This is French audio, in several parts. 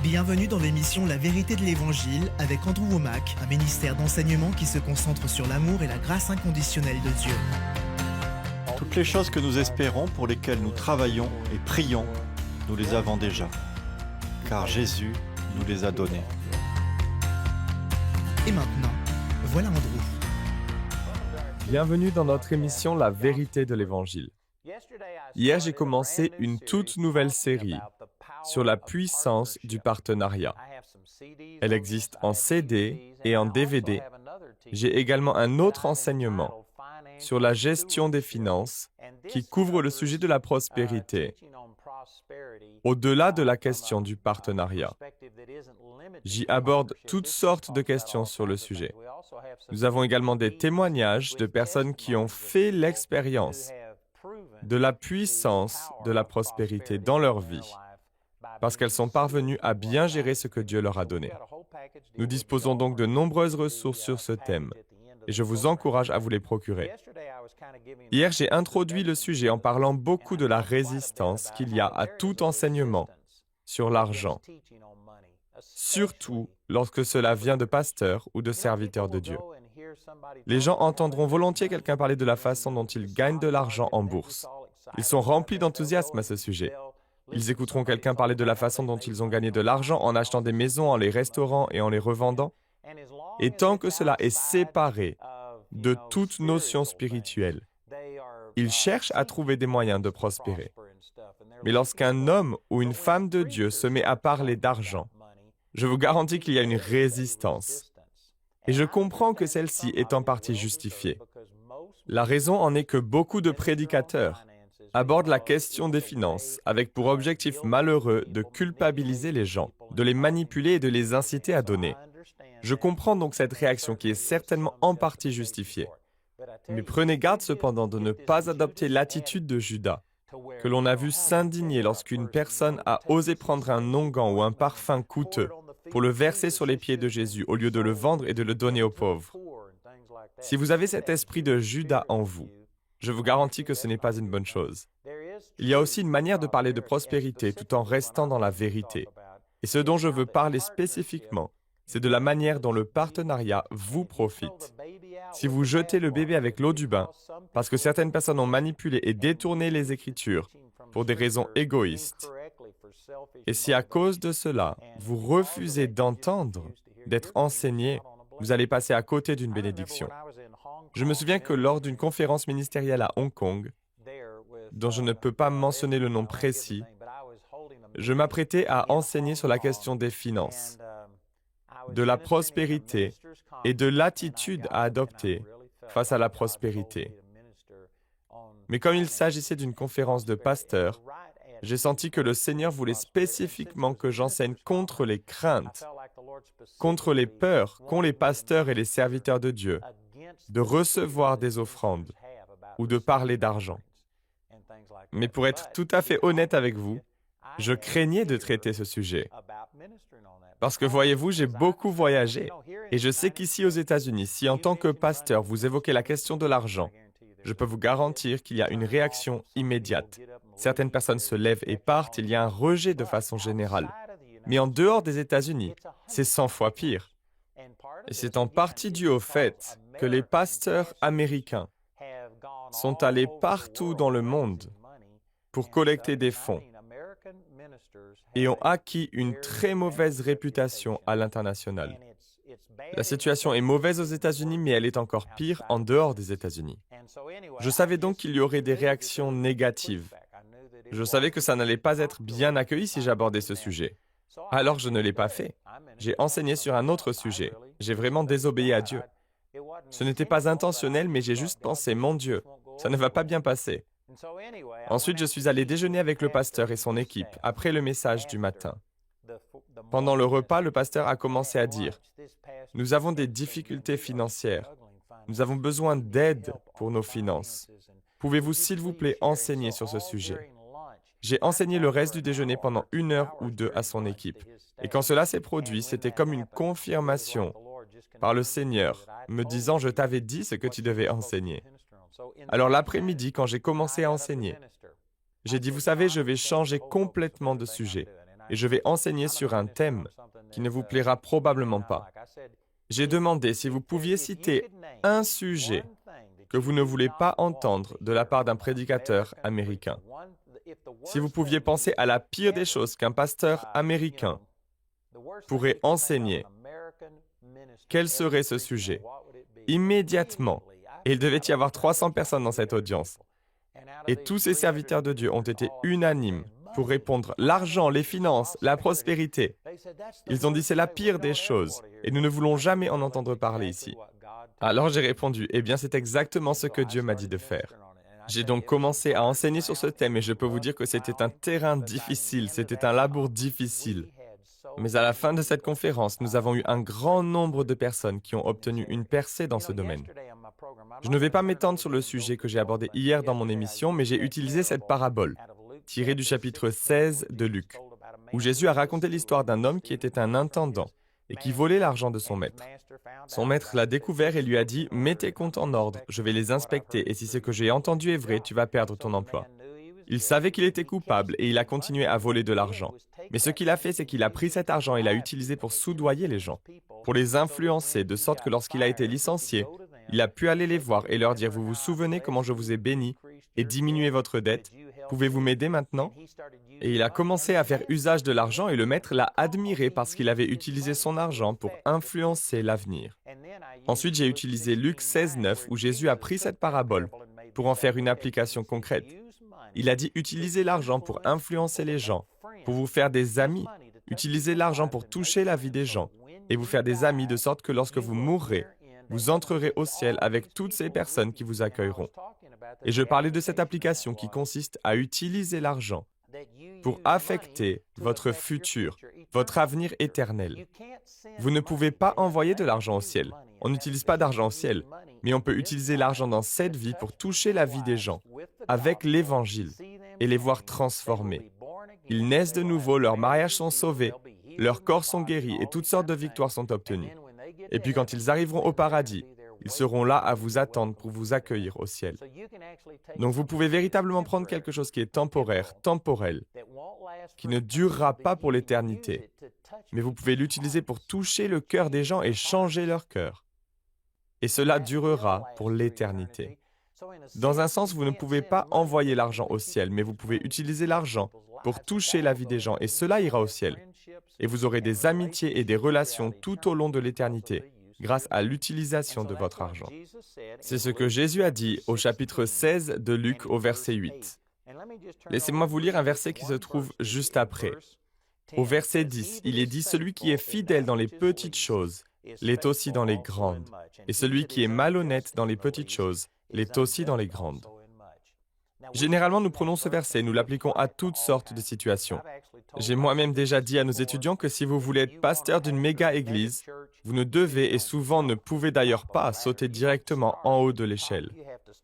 Bienvenue dans l'émission La vérité de l'Évangile avec Andrew Womack, un ministère d'enseignement qui se concentre sur l'amour et la grâce inconditionnelle de Dieu. Toutes les choses que nous espérons, pour lesquelles nous travaillons et prions, nous les avons déjà, car Jésus nous les a données. Et maintenant, voilà Andrew. Bienvenue dans notre émission La vérité de l'Évangile. Hier, j'ai commencé une toute nouvelle série sur la puissance du partenariat. Elle existe en CD et en DVD. J'ai également un autre enseignement sur la gestion des finances qui couvre le sujet de la prospérité, au-delà de la question du partenariat. J'y aborde toutes sortes de questions sur le sujet. Nous avons également des témoignages de personnes qui ont fait l'expérience de la puissance de la prospérité dans leur vie, parce qu'elles sont parvenues à bien gérer ce que Dieu leur a donné. Nous disposons donc de nombreuses ressources sur ce thème, et je vous encourage à vous les procurer. Hier, j'ai introduit le sujet en parlant beaucoup de la résistance qu'il y a à tout enseignement sur l'argent, surtout lorsque cela vient de pasteurs ou de serviteurs de Dieu. Les gens entendront volontiers quelqu'un parler de la façon dont ils gagnent de l'argent en bourse. Ils sont remplis d'enthousiasme à ce sujet. Ils écouteront quelqu'un parler de la façon dont ils ont gagné de l'argent en achetant des maisons, en les restaurant et en les revendant. Et tant que cela est séparé de toute notion spirituelle, ils cherchent à trouver des moyens de prospérer. Mais lorsqu'un homme ou une femme de Dieu se met à parler d'argent, je vous garantis qu'il y a une résistance. Et je comprends que celle-ci est en partie justifiée. La raison en est que beaucoup de prédicateurs abordent la question des finances avec pour objectif malheureux de culpabiliser les gens, de les manipuler et de les inciter à donner. Je comprends donc cette réaction qui est certainement en partie justifiée. Mais prenez garde cependant de ne pas adopter l'attitude de Judas, que l'on a vu s'indigner lorsqu'une personne a osé prendre un onguent ou un parfum coûteux pour le verser sur les pieds de Jésus au lieu de le vendre et de le donner aux pauvres. Si vous avez cet esprit de Judas en vous, je vous garantis que ce n'est pas une bonne chose. Il y a aussi une manière de parler de prospérité tout en restant dans la vérité. Et ce dont je veux parler spécifiquement, c'est de la manière dont le partenariat vous profite. Si vous jetez le bébé avec l'eau du bain, parce que certaines personnes ont manipulé et détourné les Écritures pour des raisons égoïstes, et si à cause de cela, vous refusez d'entendre, d'être enseigné, vous allez passer à côté d'une bénédiction. Je me souviens que lors d'une conférence ministérielle à Hong Kong, dont je ne peux pas mentionner le nom précis, je m'apprêtais à enseigner sur la question des finances, de la prospérité et de l'attitude à adopter face à la prospérité. Mais comme il s'agissait d'une conférence de pasteurs, j'ai senti que le Seigneur voulait spécifiquement que j'enseigne contre les craintes, contre les peurs qu'ont les pasteurs et les serviteurs de Dieu de recevoir des offrandes ou de parler d'argent. Mais pour être tout à fait honnête avec vous, je craignais de traiter ce sujet. Parce que voyez-vous, j'ai beaucoup voyagé et je sais qu'ici aux États-Unis, si en tant que pasteur vous évoquez la question de l'argent, je peux vous garantir qu'il y a une réaction immédiate. Certaines personnes se lèvent et partent, il y a un rejet de façon générale. Mais en dehors des États-Unis, c'est 100 fois pire. Et c'est en partie dû au fait que les pasteurs américains sont allés partout dans le monde pour collecter des fonds et ont acquis une très mauvaise réputation à l'international. La situation est mauvaise aux États-Unis, mais elle est encore pire en dehors des États-Unis. Je savais donc qu'il y aurait des réactions négatives. Je savais que ça n'allait pas être bien accueilli si j'abordais ce sujet. Alors je ne l'ai pas fait. J'ai enseigné sur un autre sujet. J'ai vraiment désobéi à Dieu. Ce n'était pas intentionnel, mais j'ai juste pensé, mon Dieu, ça ne va pas bien passer. Ensuite, je suis allé déjeuner avec le pasteur et son équipe, après le message du matin. Pendant le repas, le pasteur a commencé à dire, « Nous avons des difficultés financières. Nous avons besoin d'aide pour nos finances. Pouvez-vous, s'il vous plaît, enseigner sur ce sujet ?» J'ai enseigné le reste du déjeuner pendant 1 heure ou 2 à son équipe. Et quand cela s'est produit, c'était comme une confirmation par le Seigneur, me disant, « Je t'avais dit ce que tu devais enseigner. » Alors l'après-midi, quand j'ai commencé à enseigner, j'ai dit, « Vous savez, je vais changer complètement de sujet. et je vais enseigner sur un thème qui ne vous plaira probablement pas. J'ai demandé si vous pouviez citer un sujet que vous ne voulez pas entendre de la part d'un prédicateur américain. Si vous pouviez penser à la pire des choses qu'un pasteur américain pourrait enseigner, quel serait ce sujet? Immédiatement, et il devait y avoir 300 personnes dans cette audience. Et tous ces serviteurs de Dieu ont été unanimes pour répondre l'argent, les finances, la prospérité. Ils ont dit c'est la pire des choses et nous ne voulons jamais en entendre parler ici. Alors j'ai répondu, eh bien c'est exactement ce que Dieu m'a dit de faire. J'ai donc commencé à enseigner sur ce thème et je peux vous dire que c'était un terrain difficile, c'était un labour difficile. Mais à la fin de cette conférence, nous avons eu un grand nombre de personnes qui ont obtenu une percée dans ce domaine. Je ne vais pas m'étendre sur le sujet que j'ai abordé hier dans mon émission, mais j'ai utilisé cette parabole, tirée du chapitre 16 de Luc, où Jésus a raconté l'histoire d'un homme qui était un intendant et qui volait l'argent de son maître. Son maître l'a découvert et lui a dit « Mets tes comptes en ordre, je vais les inspecter et si ce que j'ai entendu est vrai, tu vas perdre ton emploi. » Il savait qu'il était coupable et il a continué à voler de l'argent. Mais ce qu'il a fait, c'est qu'il a pris cet argent et l'a utilisé pour soudoyer les gens, pour les influencer, de sorte que lorsqu'il a été licencié, il a pu aller les voir et leur dire « Vous vous souvenez comment je vous ai béni et diminué votre dette? Pouvez-vous m'aider maintenant ?» Et il a commencé à faire usage de l'argent et le maître l'a admiré parce qu'il avait utilisé son argent pour influencer l'avenir. Ensuite, j'ai utilisé Luc 16:9 où Jésus a pris cette parabole pour en faire une application concrète. Il a dit « Utilisez l'argent pour influencer les gens, pour vous faire des amis. Utilisez l'argent pour toucher la vie des gens et vous faire des amis de sorte que lorsque vous mourrez, vous entrerez au ciel avec toutes ces personnes qui vous accueilleront. » Et je parlais de cette application qui consiste à utiliser l'argent pour affecter votre futur, votre avenir éternel. Vous ne pouvez pas envoyer de l'argent au ciel. On n'utilise pas d'argent au ciel, mais on peut utiliser l'argent dans cette vie pour toucher la vie des gens avec l'Évangile et les voir transformés. Ils naissent de nouveau, leurs mariages sont sauvés, leurs corps sont guéris et toutes sortes de victoires sont obtenues. Et puis quand ils arriveront au paradis, ils seront là à vous attendre pour vous accueillir au ciel. Donc vous pouvez véritablement prendre quelque chose qui est temporaire, temporel, qui ne durera pas pour l'éternité, mais vous pouvez l'utiliser pour toucher le cœur des gens et changer leur cœur. Et cela durera pour l'éternité. Dans un sens, vous ne pouvez pas envoyer l'argent au ciel, mais vous pouvez utiliser l'argent pour toucher la vie des gens et cela ira au ciel. Et vous aurez des amitiés et des relations tout au long de l'éternité, grâce à l'utilisation de votre argent. C'est ce que Jésus a dit au chapitre 16 de Luc au verset 8. Laissez-moi vous lire un verset qui se trouve juste après. Au verset 10, il est dit « Celui qui est fidèle dans les petites choses l'est aussi dans les grandes, et celui qui est malhonnête dans les petites choses l'est aussi dans les grandes. » Généralement, nous prenons ce verset et nous l'appliquons à toutes sortes de situations. J'ai moi-même déjà dit à nos étudiants que si vous voulez être pasteur d'une méga-église, vous ne devez et souvent ne pouvez d'ailleurs pas sauter directement en haut de l'échelle.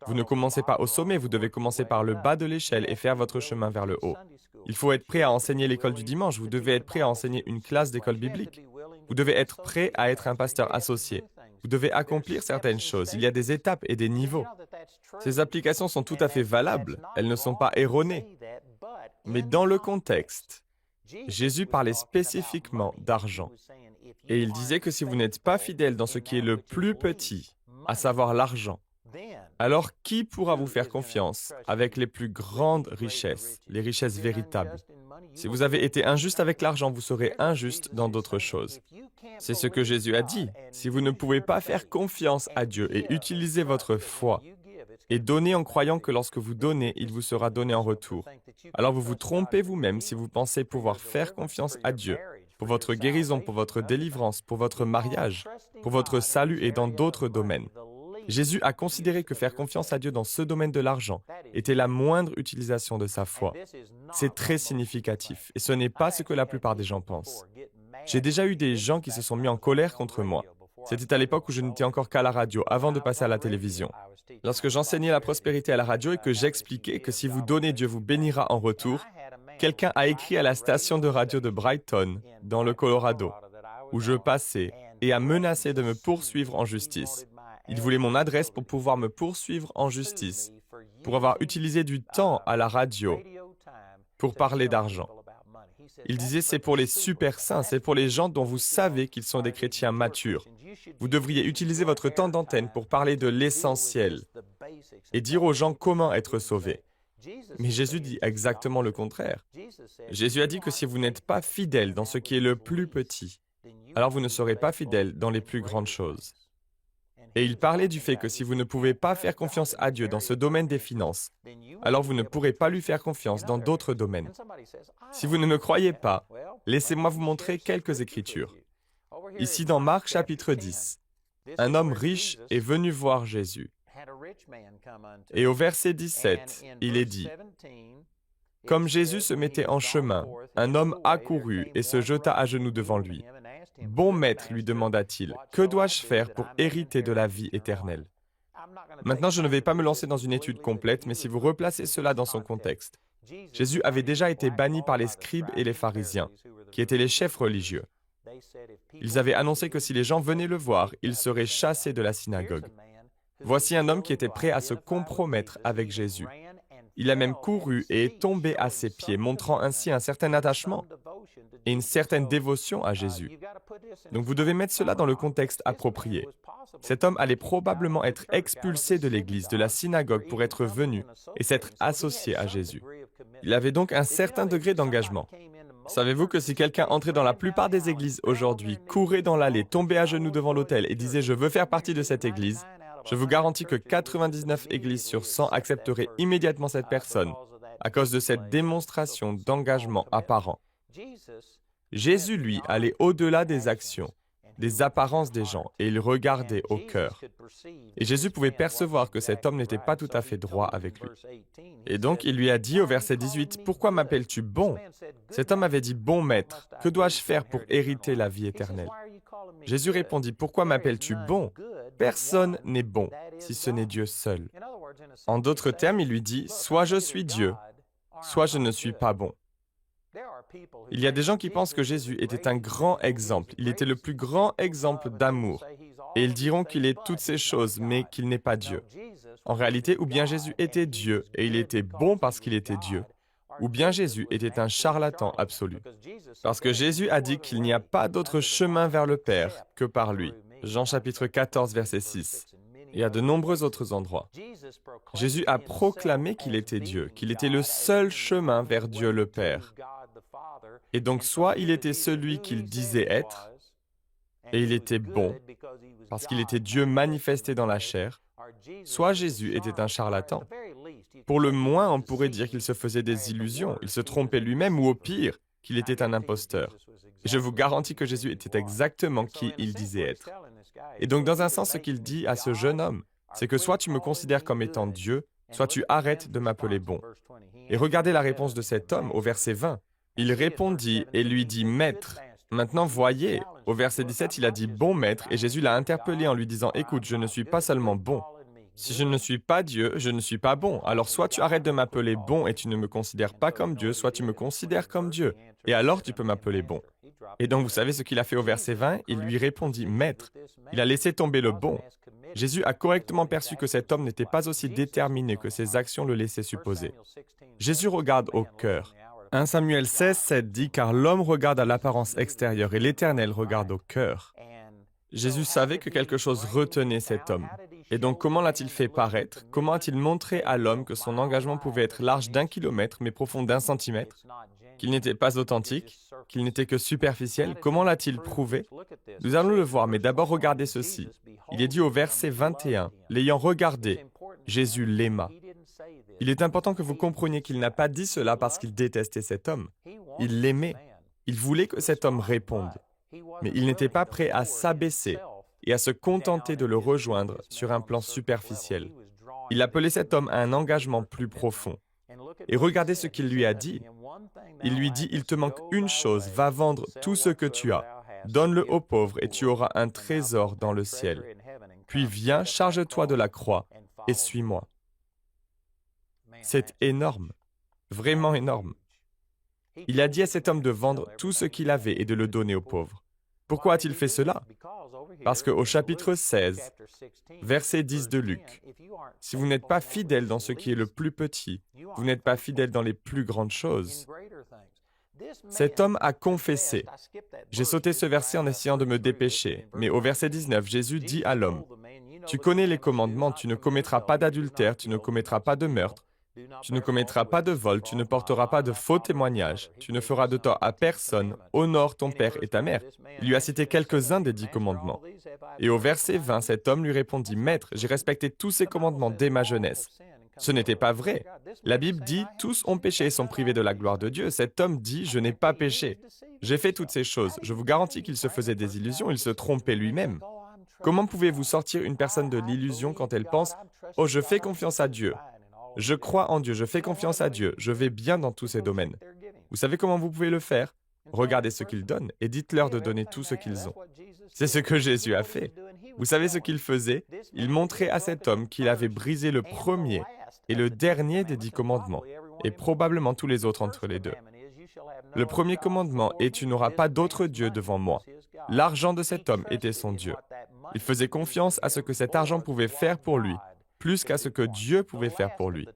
Vous ne commencez pas au sommet, vous devez commencer par le bas de l'échelle et faire votre chemin vers le haut. Il faut être prêt à enseigner l'école du dimanche, vous devez être prêt à enseigner une classe d'école biblique. Vous devez être prêt à être un pasteur associé. Vous devez accomplir certaines choses. Il y a des étapes et des niveaux. Ces applications sont tout à fait valables. Elles ne sont pas erronées. Mais dans le contexte, Jésus parlait spécifiquement d'argent. Et il disait que si vous n'êtes pas fidèle dans ce qui est le plus petit, à savoir l'argent, alors qui pourra vous faire confiance avec les plus grandes richesses, les richesses véritables? Si vous avez été injuste avec l'argent, vous serez injuste dans d'autres choses. C'est ce que Jésus a dit. Si vous ne pouvez pas faire confiance à Dieu et utiliser votre foi et donner en croyant que lorsque vous donnez, il vous sera donné en retour, alors vous vous trompez vous-même si vous pensez pouvoir faire confiance à Dieu pour votre guérison, pour votre délivrance, pour votre mariage, pour votre salut et dans d'autres domaines. Jésus a considéré que faire confiance à Dieu dans ce domaine de l'argent était la moindre utilisation de sa foi. C'est très significatif et ce n'est pas ce que la plupart des gens pensent. J'ai déjà eu des gens qui se sont mis en colère contre moi. C'était à l'époque où je n'étais encore qu'à la radio, avant de passer à la télévision. Lorsque j'enseignais la prospérité à la radio et que j'expliquais que si vous donnez, Dieu vous bénira en retour, quelqu'un a écrit à la station de radio de Brighton, dans le Colorado, où je passais, et a menacé de me poursuivre en justice. Il voulait mon adresse pour pouvoir me poursuivre en justice, pour avoir utilisé du temps à la radio pour parler d'argent. Il disait, c'est pour les super saints, c'est pour les gens dont vous savez qu'ils sont des chrétiens matures. Vous devriez utiliser votre temps d'antenne pour parler de l'essentiel et dire aux gens comment être sauvés. Mais Jésus dit exactement le contraire. Jésus a dit que si vous n'êtes pas fidèle dans ce qui est le plus petit, alors vous ne serez pas fidèle dans les plus grandes choses. Et il parlait du fait que si vous ne pouvez pas faire confiance à Dieu dans ce domaine des finances, alors vous ne pourrez pas lui faire confiance dans d'autres domaines. Si vous ne me croyez pas, laissez-moi vous montrer quelques écritures. Ici dans Marc chapitre 10, un homme riche est venu voir Jésus. Et au verset 17, il est dit, « Comme Jésus se mettait en chemin, un homme accourut et se jeta à genoux devant lui. « Bon maître, lui demanda-t-il, que dois-je faire pour hériter de la vie éternelle ?» Maintenant, je ne vais pas me lancer dans une étude complète, mais si vous replacez cela dans son contexte, Jésus avait déjà été banni par les scribes et les pharisiens, qui étaient les chefs religieux. Ils avaient annoncé que si les gens venaient le voir, il serait chassé de la synagogue. Voici un homme qui était prêt à se compromettre avec Jésus. Il a même couru et est tombé à ses pieds, montrant ainsi un certain attachement et une certaine dévotion à Jésus. Donc vous devez mettre cela dans le contexte approprié. Cet homme allait probablement être expulsé de l'église, de la synagogue, pour être venu et s'être associé à Jésus. Il avait donc un certain degré d'engagement. Savez-vous que si quelqu'un entrait dans la plupart des églises aujourd'hui, courait dans l'allée, tombait à genoux devant l'autel et disait « Je veux faire partie de cette église », je vous garantis que 99 églises sur 100 accepteraient immédiatement cette personne à cause de cette démonstration d'engagement apparent. Jésus, lui, allait au-delà des actions, des apparences des gens, et il regardait au cœur. Et Jésus pouvait percevoir que cet homme n'était pas tout à fait droit avec lui. Et donc, il lui a dit au verset 18, « Pourquoi m'appelles-tu bon ?» Cet homme avait dit, « Bon maître, que dois-je faire pour hériter la vie éternelle ?» Jésus répondit, « Pourquoi m'appelles-tu bon ? Personne n'est bon, si ce n'est Dieu seul. » En d'autres termes, il lui dit, « Soit je suis Dieu, soit je ne suis pas bon. » Il y a des gens qui pensent que Jésus était un grand exemple. Il était le plus grand exemple d'amour. Et ils diront qu'il est toutes ces choses, mais qu'il n'est pas Dieu. En réalité, ou bien Jésus était Dieu et il était bon parce qu'il était Dieu, ou bien Jésus était un charlatan absolu. Parce que Jésus a dit qu'il n'y a pas d'autre chemin vers le Père que par lui. Jean chapitre 14, verset 6. Et à de nombreux autres endroits. Jésus a proclamé qu'il était Dieu, qu'il était le seul chemin vers Dieu le Père. Et donc soit il était celui qu'il disait être, et il était bon, parce qu'il était Dieu manifesté dans la chair, soit Jésus était un charlatan. Pour le moins, on pourrait dire qu'il se faisait des illusions, il se trompait lui-même, ou au pire, qu'il était un imposteur. Et je vous garantis que Jésus était exactement qui il disait être. Et donc, dans un sens, ce qu'il dit à ce jeune homme, c'est que soit tu me considères comme étant Dieu, soit tu arrêtes de m'appeler bon. Et regardez la réponse de cet homme au verset 20. Il répondit et lui dit « Maître ». Maintenant, voyez, au verset 17, il a dit « Bon maître » et Jésus l'a interpellé en lui disant « Écoute, je ne suis pas seulement bon. Si je ne suis pas Dieu, je ne suis pas bon. Alors soit tu arrêtes de m'appeler bon et tu ne me considères pas comme Dieu, soit tu me considères comme Dieu. Et alors tu peux m'appeler bon. » Et donc vous savez ce qu'il a fait au verset 20? Il lui répondit « Maître ». Il a laissé tomber le bon. Jésus a correctement perçu que cet homme n'était pas aussi déterminé que ses actions le laissaient supposer. Jésus regarde au cœur. 1 Samuel 16, 7 dit « Car l'homme regarde à l'apparence extérieure et l'Éternel regarde au cœur. » Jésus savait que quelque chose retenait cet homme. Et donc comment l'a-t-il fait paraître? Comment a-t-il montré à l'homme que son engagement pouvait être large d'1 kilomètre mais profond d'1 centimètre? Qu'il n'était pas authentique? Qu'il n'était que superficiel? Comment l'a-t-il prouvé? Nous allons le voir, mais d'abord regardez ceci. Il est dit au verset 21, « L'ayant regardé, Jésus l'aima. » Il est important que vous compreniez qu'il n'a pas dit cela parce qu'il détestait cet homme. Il l'aimait. Il voulait que cet homme réponde. Mais il n'était pas prêt à s'abaisser et à se contenter de le rejoindre sur un plan superficiel. Il appelait cet homme à un engagement plus profond. Et regardez ce qu'il lui a dit. Il lui dit, « Il te manque une chose, va vendre tout ce que tu as, donne-le aux pauvres et tu auras un trésor dans le ciel. Puis viens, charge-toi de la croix et suis-moi. » C'est énorme, vraiment énorme. Il a dit à cet homme de vendre tout ce qu'il avait et de le donner aux pauvres. Pourquoi a-t-il fait cela? Parce qu'au chapitre 16, verset 10 de Luc, « Si vous n'êtes pas fidèle dans ce qui est le plus petit, vous n'êtes pas fidèle dans les plus grandes choses. » Cet homme a confessé. J'ai sauté ce verset en essayant de me dépêcher, mais au verset 19, Jésus dit à l'homme, « Tu connais les commandements, tu ne commettras pas d'adultère, tu ne commettras pas de meurtre, tu ne commettras pas de vol, tu ne porteras pas de faux témoignages, tu ne feras de tort à personne, honore ton père et ta mère. » Il lui a cité quelques-uns des 10 commandements. Et au verset 20, cet homme lui répondit, « Maître, j'ai respecté tous ces commandements dès ma jeunesse. » Ce n'était pas vrai. La Bible dit, « Tous ont péché et sont privés de la gloire de Dieu. » Cet homme dit, « Je n'ai pas péché. J'ai fait toutes ces choses. » Je vous garantis qu'il se faisait des illusions, il se trompait lui-même. Comment pouvez-vous sortir une personne de l'illusion quand elle pense, « Oh, je fais confiance à Dieu. Je crois en Dieu, je fais confiance à Dieu, je vais bien dans tous ces domaines. » Vous savez comment vous pouvez le faire? Regardez ce qu'ils donnent et dites-leur de donner tout ce qu'ils ont. C'est ce que Jésus a fait. Vous savez ce qu'il faisait? Il montrait à cet homme qu'il avait brisé le premier et le dernier des 10 commandements, et probablement tous les autres entre les deux. Le premier commandement est « Tu n'auras pas d'autre Dieu devant moi ». L'argent de cet homme était son Dieu. Il faisait confiance à ce que cet argent pouvait faire pour lui, plus qu'à ce que Dieu pouvait faire pour lui.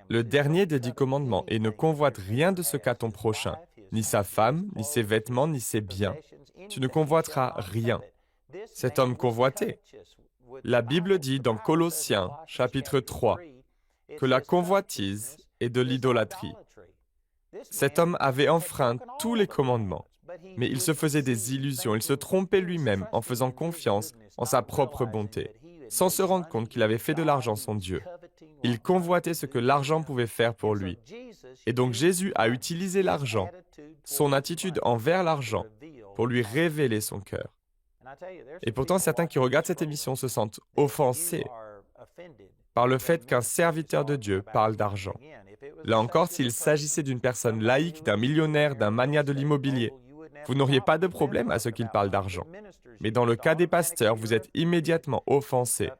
Le dernier des 10 commandements est « Ne convoite rien de ce qu'a ton prochain, ni sa femme, ni ses vêtements, ni ses biens. Tu ne convoiteras rien. » Cet homme convoitait. La Bible dit dans Colossiens, chapitre 3, que la convoitise est de l'idolâtrie. Cet homme avait enfreint tous les commandements, mais il se faisait des illusions, il se trompait lui-même en faisant confiance en sa propre bonté, sans se rendre compte qu'il avait fait de l'argent son Dieu. Il convoitait ce que l'argent pouvait faire pour lui. Et donc Jésus a utilisé l'argent, son attitude envers l'argent, pour lui révéler son cœur. Et pourtant, certains qui regardent cette émission se sentent offensés par le fait qu'un serviteur de Dieu parle d'argent. Là encore, s'il s'agissait d'une personne laïque, d'un millionnaire, d'un magnat de l'immobilier, vous n'auriez pas de problème à ce qu'il parle d'argent. Mais dans le cas des pasteurs, vous êtes immédiatement offensés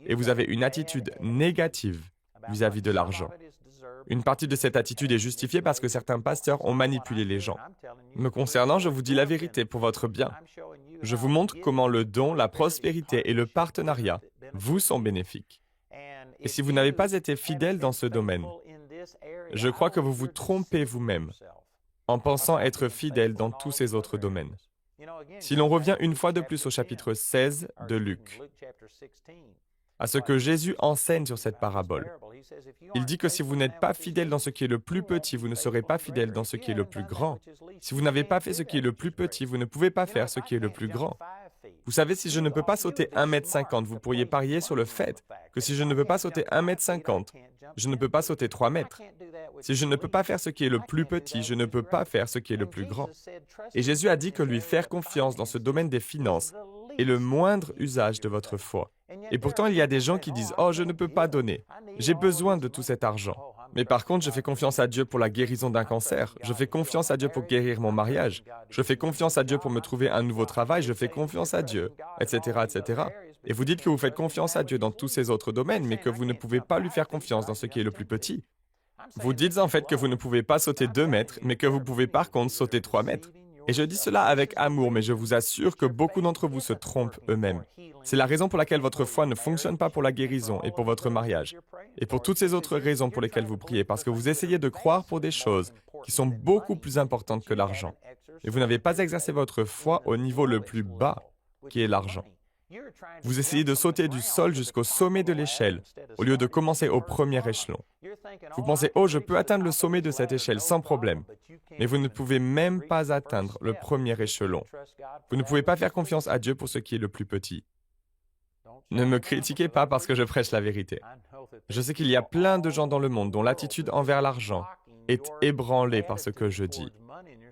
et vous avez une attitude négative vis-à-vis de l'argent. Une partie de cette attitude est justifiée parce que certains pasteurs ont manipulé les gens. Me concernant, je vous dis la vérité pour votre bien. Je vous montre comment le don, la prospérité et le partenariat vous sont bénéfiques. Et si vous n'avez pas été fidèle dans ce domaine, je crois que vous vous trompez vous-même en pensant être fidèle dans tous ces autres domaines. Si l'on revient une fois de plus au chapitre 16 de Luc, à ce que Jésus enseigne sur cette parabole, il dit que si vous n'êtes pas fidèle dans ce qui est le plus petit, vous ne serez pas fidèle dans ce qui est le plus grand. Si vous n'avez pas fait ce qui est le plus petit, vous ne pouvez pas faire ce qui est le plus grand. Vous savez, si je ne peux pas sauter 1,50 m, vous pourriez parier sur le fait que si je ne peux pas sauter 1,50 m, je ne peux pas sauter 3 mètres. Si je ne peux pas faire ce qui est le plus petit, je ne peux pas faire ce qui est le plus grand. Et Jésus a dit que lui faire confiance dans ce domaine des finances est le moindre usage de votre foi. Et pourtant, il y a des gens qui disent « Oh, je ne peux pas donner. J'ai besoin de tout cet argent. » Mais par contre, je fais confiance à Dieu pour la guérison d'un cancer. Je fais confiance à Dieu pour guérir mon mariage. Je fais confiance à Dieu pour me trouver un nouveau travail. Je fais confiance à Dieu, etc., etc. Et vous dites que vous faites confiance à Dieu dans tous ces autres domaines, mais que vous ne pouvez pas lui faire confiance dans ce qui est le plus petit. Vous dites en fait que vous ne pouvez pas sauter 2 mètres, mais que vous pouvez par contre sauter 3 mètres. Et je dis cela avec amour, mais je vous assure que beaucoup d'entre vous se trompent eux-mêmes. C'est la raison pour laquelle votre foi ne fonctionne pas pour la guérison et pour votre mariage. Et pour toutes ces autres raisons pour lesquelles vous priez, parce que vous essayez de croire pour des choses qui sont beaucoup plus importantes que l'argent. Et vous n'avez pas exercé votre foi au niveau le plus bas, qui est l'argent. Vous essayez de sauter du sol jusqu'au sommet de l'échelle, au lieu de commencer au premier échelon. Vous pensez « Oh, je peux atteindre le sommet de cette échelle sans problème. » Mais vous ne pouvez même pas atteindre le premier échelon. Vous ne pouvez pas faire confiance à Dieu pour ce qui est le plus petit. Ne me critiquez pas parce que je prêche la vérité. Je sais qu'il y a plein de gens dans le monde dont l'attitude envers l'argent est ébranlée par ce que je dis,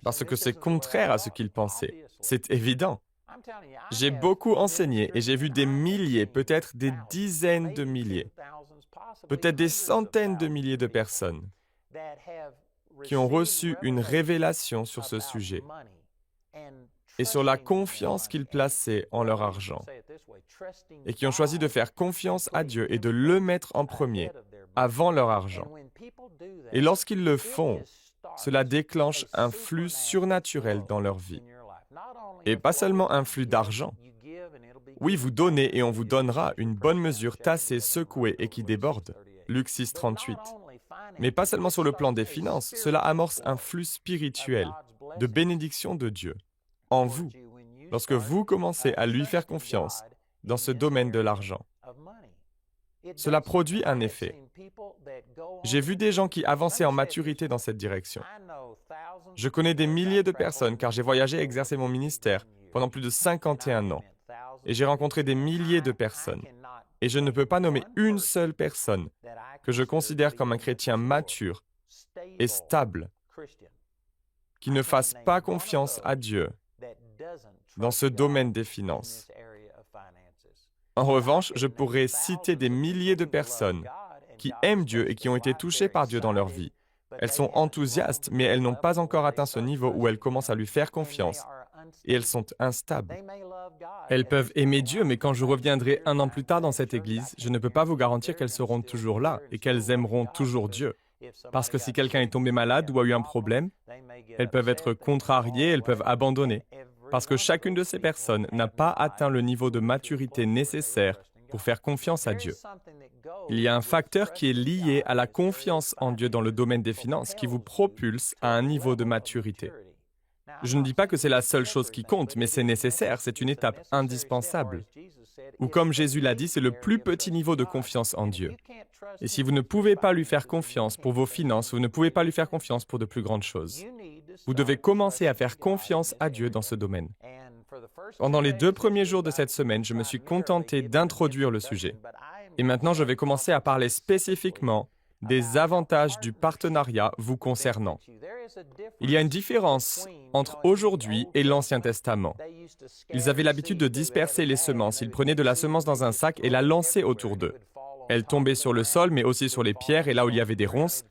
parce que c'est contraire à ce qu'ils pensaient. C'est évident. J'ai beaucoup enseigné et j'ai vu des milliers, peut-être des dizaines de milliers, peut-être des centaines de milliers de personnes qui ont reçu une révélation sur ce sujet et sur la confiance qu'ils plaçaient en leur argent et qui ont choisi de faire confiance à Dieu et de le mettre en premier avant leur argent. Et lorsqu'ils le font, cela déclenche un flux surnaturel dans leur vie. Et pas seulement un flux d'argent. Oui, vous donnez et on vous donnera une bonne mesure tassée, secouée et qui déborde. Luc 6, 38. Mais pas seulement sur le plan des finances, cela amorce un flux spirituel de bénédiction de Dieu en vous, lorsque vous commencez à lui faire confiance dans ce domaine de l'argent. Cela produit un effet. J'ai vu des gens qui avançaient en maturité dans cette direction. Je connais des milliers de personnes car j'ai voyagé et exercé mon ministère pendant plus de 51 ans. Et j'ai rencontré des milliers de personnes. Et je ne peux pas nommer une seule personne que je considère comme un chrétien mature et stable, qui ne fasse pas confiance à Dieu dans ce domaine des finances. En revanche, je pourrais citer des milliers de personnes qui aiment Dieu et qui ont été touchées par Dieu dans leur vie. Elles sont enthousiastes, mais elles n'ont pas encore atteint ce niveau où elles commencent à lui faire confiance et elles sont instables. Elles peuvent aimer Dieu, mais quand je reviendrai 1 an plus tard dans cette église, je ne peux pas vous garantir qu'elles seront toujours là et qu'elles aimeront toujours Dieu. Parce que si quelqu'un est tombé malade ou a eu un problème, elles peuvent être contrariées, elles peuvent abandonner. Parce que chacune de ces personnes n'a pas atteint le niveau de maturité nécessaire pour faire confiance à Dieu. Il y a un facteur qui est lié à la confiance en Dieu dans le domaine des finances qui vous propulse à un niveau de maturité. Je ne dis pas que c'est la seule chose qui compte, mais c'est nécessaire, c'est une étape indispensable. Ou comme Jésus l'a dit, c'est le plus petit niveau de confiance en Dieu. Et si vous ne pouvez pas lui faire confiance pour vos finances, vous ne pouvez pas lui faire confiance pour de plus grandes choses. Vous devez commencer à faire confiance à Dieu dans ce domaine. Pendant les 2 premiers jours de cette semaine, je me suis contenté d'introduire le sujet. Et maintenant, je vais commencer à parler spécifiquement des avantages du partenariat vous concernant. Il y a une différence entre aujourd'hui et l'Ancien Testament. Ils avaient l'habitude de disperser les semences. Ils prenaient de la semence dans un sac et la lançaient autour d'eux. Elle tombait sur le sol, mais aussi sur les pierres et là où il y avait des ronces.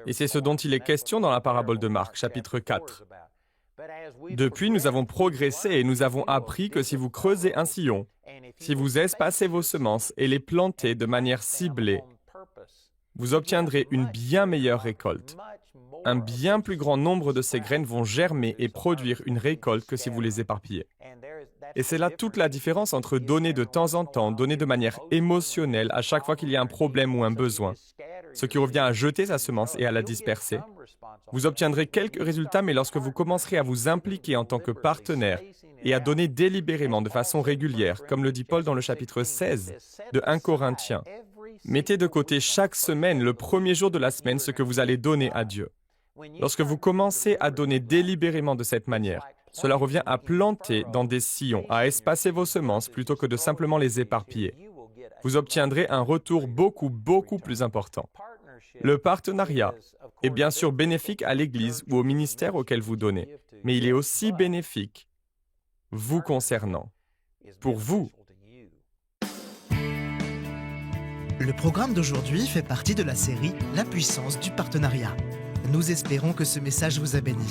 Et c'est ce dont il est question dans la parabole de Marc, chapitre 4. Depuis, nous avons progressé et nous avons appris que si vous creusez un sillon, si vous espacez vos semences et les plantez de manière ciblée, vous obtiendrez une bien meilleure récolte. Un bien plus grand nombre de ces graines vont germer et produire une récolte que si vous les éparpillez. Et c'est là toute la différence entre donner de temps en temps, donner de manière émotionnelle à chaque fois qu'il y a un problème ou un besoin, ce qui revient à jeter sa semence et à la disperser. Vous obtiendrez quelques résultats, mais lorsque vous commencerez à vous impliquer en tant que partenaire et à donner délibérément de façon régulière, comme le dit Paul dans le chapitre 16 de 1 Corinthiens, mettez de côté chaque semaine, le premier jour de la semaine, ce que vous allez donner à Dieu. Lorsque vous commencez à donner délibérément de cette manière, cela revient à planter dans des sillons, à espacer vos semences plutôt que de simplement les éparpiller. Vous obtiendrez un retour beaucoup plus important. Le partenariat est bien sûr bénéfique à l'Église ou au ministère auquel vous donnez, mais il est aussi bénéfique vous concernant, pour vous. Le programme d'aujourd'hui fait partie de la série « La puissance du partenariat ». Nous espérons que ce message vous a béni.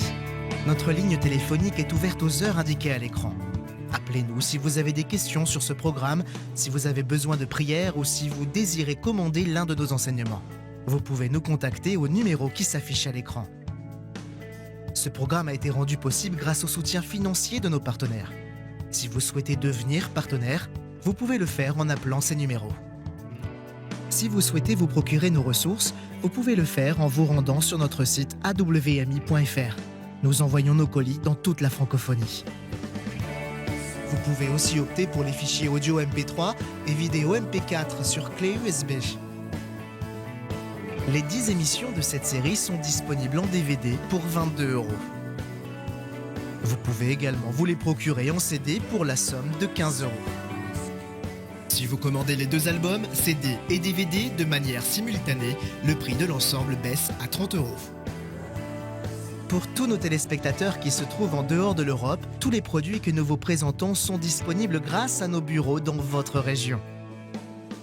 Notre ligne téléphonique est ouverte aux heures indiquées à l'écran. Appelez-nous si vous avez des questions sur ce programme, si vous avez besoin de prière ou si vous désirez commander l'un de nos enseignements. Vous pouvez nous contacter au numéro qui s'affiche à l'écran. Ce programme a été rendu possible grâce au soutien financier de nos partenaires. Si vous souhaitez devenir partenaire, vous pouvez le faire en appelant ces numéros. Si vous souhaitez vous procurer nos ressources, vous pouvez le faire en vous rendant sur notre site awmi.fr. Nous envoyons nos colis dans toute la francophonie. Vous pouvez aussi opter pour les fichiers audio MP3 et vidéo MP4 sur clé USB. Les 10 émissions de cette série sont disponibles en DVD pour 22 €. Vous pouvez également vous les procurer en CD pour la somme de 15 €. Si vous commandez les 2 albums, CD et DVD de manière simultanée, le prix de l'ensemble baisse à 30 €. Pour tous nos téléspectateurs qui se trouvent en dehors de l'Europe, tous les produits que nous vous présentons sont disponibles grâce à nos bureaux dans votre région.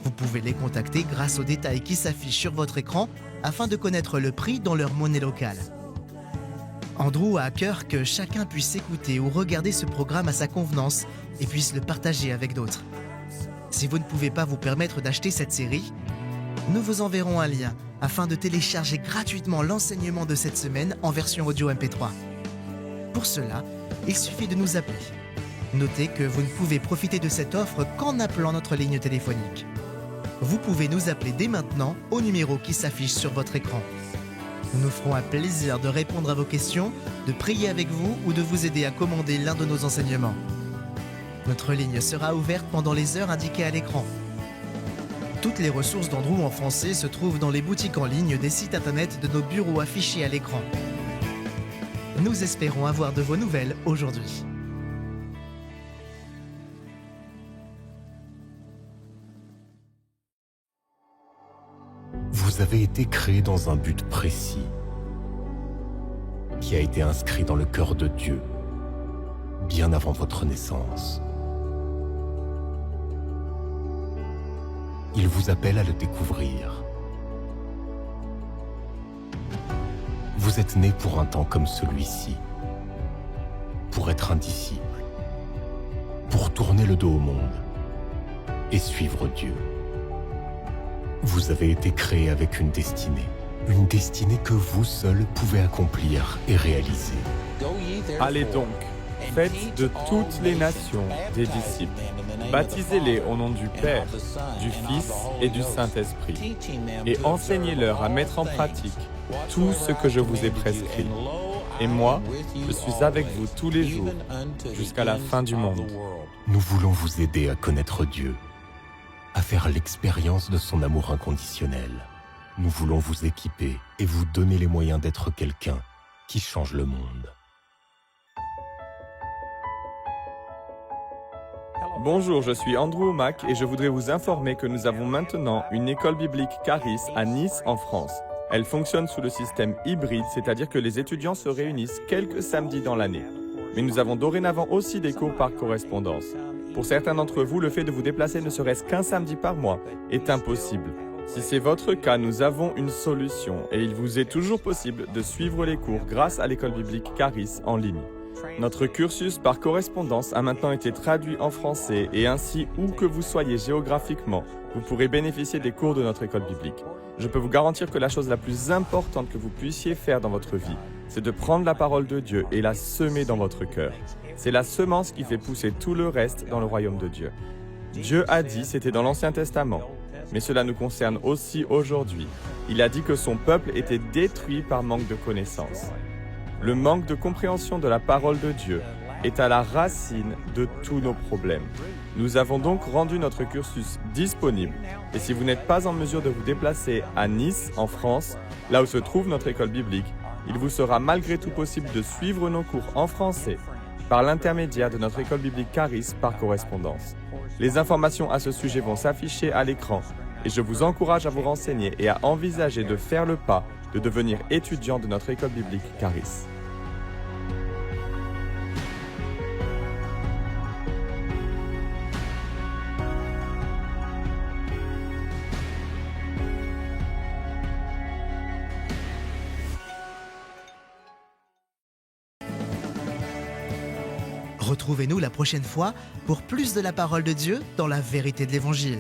Vous pouvez les contacter grâce aux détails qui s'affichent sur votre écran afin de connaître le prix dans leur monnaie locale. Andrew a à cœur que chacun puisse écouter ou regarder ce programme à sa convenance et puisse le partager avec d'autres. Si vous ne pouvez pas vous permettre d'acheter cette série, nous vous enverrons un lien afin de télécharger gratuitement l'enseignement de cette semaine en version audio MP3. Pour cela, il suffit de nous appeler. Notez que vous ne pouvez profiter de cette offre qu'en appelant notre ligne téléphonique. Vous pouvez nous appeler dès maintenant au numéro qui s'affiche sur votre écran. Nous nous ferons un plaisir de répondre à vos questions, de prier avec vous ou de vous aider à commander l'un de nos enseignements. Notre ligne sera ouverte pendant les heures indiquées à l'écran. Toutes les ressources d'Andrew en français se trouvent dans les boutiques en ligne des sites internet de nos bureaux affichés à l'écran. Nous espérons avoir de vos nouvelles aujourd'hui. Vous avez été créé dans un but précis, qui a été inscrit dans le cœur de Dieu, bien avant votre naissance. Il vous appelle à le découvrir. Vous êtes né pour un temps comme celui-ci, pour être un disciple, pour tourner le dos au monde et suivre Dieu. Vous avez été créé avec une destinée que vous seul pouvez accomplir et réaliser. Allez donc, faites de toutes les nations des disciples. Baptisez-les au nom du Père, du Fils et du Saint-Esprit, et enseignez-leur à mettre en pratique tout ce que je vous ai prescrit. Et moi, je suis avec vous tous les jours, jusqu'à la fin du monde. Nous voulons vous aider à connaître Dieu, à faire l'expérience de son amour inconditionnel. Nous voulons vous équiper et vous donner les moyens d'être quelqu'un qui change le monde. Bonjour, je suis Andrew Mack et je voudrais vous informer que nous avons maintenant une école biblique Charis à Nice, en France. Elle fonctionne sous le système hybride, c'est-à-dire que les étudiants se réunissent quelques samedis dans l'année. Mais nous avons dorénavant aussi des cours par correspondance. Pour certains d'entre vous, le fait de vous déplacer ne serait-ce qu'un samedi par mois est impossible. Si c'est votre cas, nous avons une solution et il vous est toujours possible de suivre les cours grâce à l'école biblique Charis en ligne. Notre cursus par correspondance a maintenant été traduit en français et ainsi, où que vous soyez géographiquement, vous pourrez bénéficier des cours de notre école biblique. Je peux vous garantir que la chose la plus importante que vous puissiez faire dans votre vie, c'est de prendre la parole de Dieu et la semer dans votre cœur. C'est la semence qui fait pousser tout le reste dans le royaume de Dieu. Dieu a dit, c'était dans l'Ancien Testament, mais cela nous concerne aussi aujourd'hui. Il a dit que son peuple était détruit par manque de connaissance. Le manque de compréhension de la parole de Dieu est à la racine de tous nos problèmes. Nous avons donc rendu notre cursus disponible. Et si vous n'êtes pas en mesure de vous déplacer à Nice, en France, là où se trouve notre école biblique, il vous sera malgré tout possible de suivre nos cours en français par l'intermédiaire de notre école biblique Charis par correspondance. Les informations à ce sujet vont s'afficher à l'écran et je vous encourage à vous renseigner et à envisager de faire le pas de devenir étudiant de notre école biblique Charis. Retrouvez-nous la prochaine fois pour plus de la parole de Dieu dans la vérité de l'Évangile.